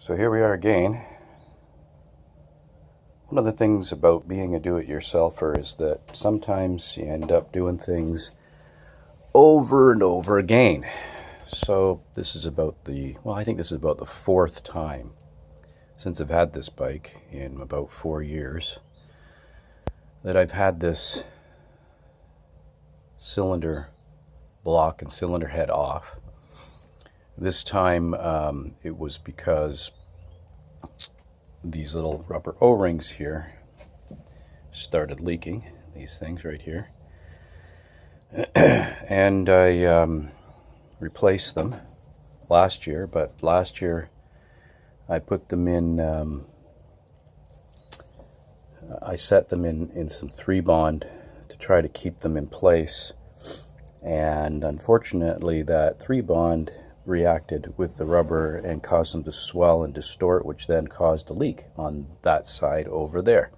So here we are again. One of the things about being a do-it-yourselfer is that sometimes you end up doing things over and over again. So this is about I think this is about the fourth time since I've had this bike in about 4 years that I've had this cylinder block and cylinder head off. This time it was because these little rubber O-rings here started leaking, these things right here. And I replaced them last year, but last year I put them in, I set them in some 3-bond to try to keep them in place. And unfortunately that 3-bond reacted with the rubber and caused them to swell and distort, which then caused a leak on that side over there.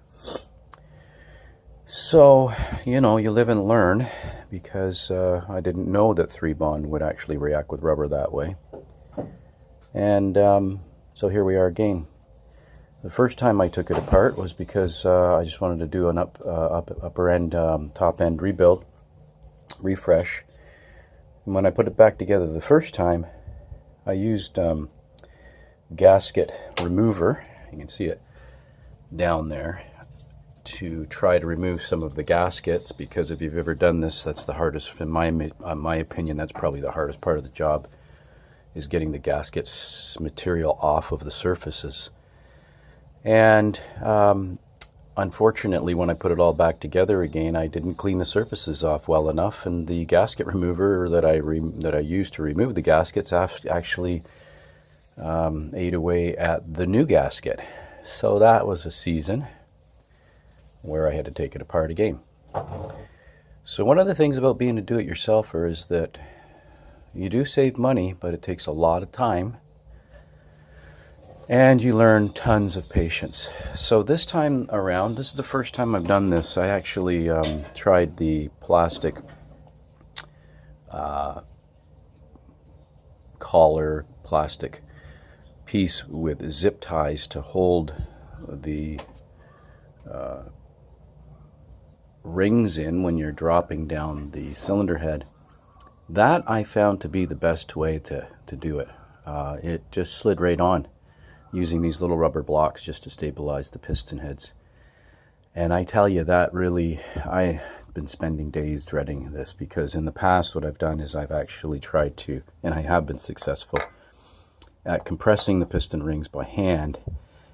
So, you live and learn, because I didn't know that 3-bond would actually react with rubber that way. And so here we are again. The first time I took it apart was because I just wanted to do an upper end, top end rebuild, refresh. And when I put it back together the first time, I used gasket remover, you can see it down there, to try to remove some of the gaskets, because if you've ever done this, that's the hardest, in my opinion, that's probably the hardest part of the job, is getting the gaskets material off of the surfaces. And unfortunately, when I put it all back together again, I didn't clean the surfaces off well enough, and the gasket remover that I used to remove the gaskets actually ate away at the new gasket. So that was a season where I had to take it apart again. So one of the things about being a do-it-yourselfer is that you do save money, but it takes a lot of time. And you learn tons of patience. So this time around, this is the first time I've done this. I actually tried the plastic collar, plastic piece with zip ties to hold the rings in when you're dropping down the cylinder head. That I found to be the best way to do it. It just slid right on, using these little rubber blocks just to stabilize the piston heads. And I tell you, that really, I've been spending days dreading this, because in the past what I've done is I've actually tried to, and I have been successful, at compressing the piston rings by hand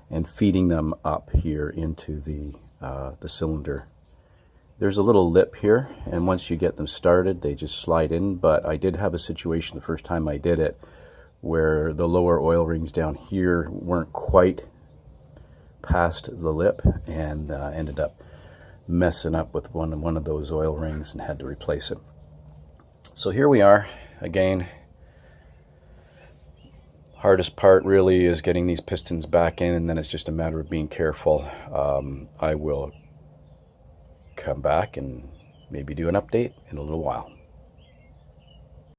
and feeding them up here into the cylinder. There's a little lip here, and once you get them started, they just slide in. But I did have a situation the first time I did it where the lower oil rings down here weren't quite past the lip, and ended up messing up with one of those oil rings and had to replace it. So here we are again. Hardest part really is getting these pistons back in, and then it's just a matter of being careful. I will come back and maybe do an update in a little while.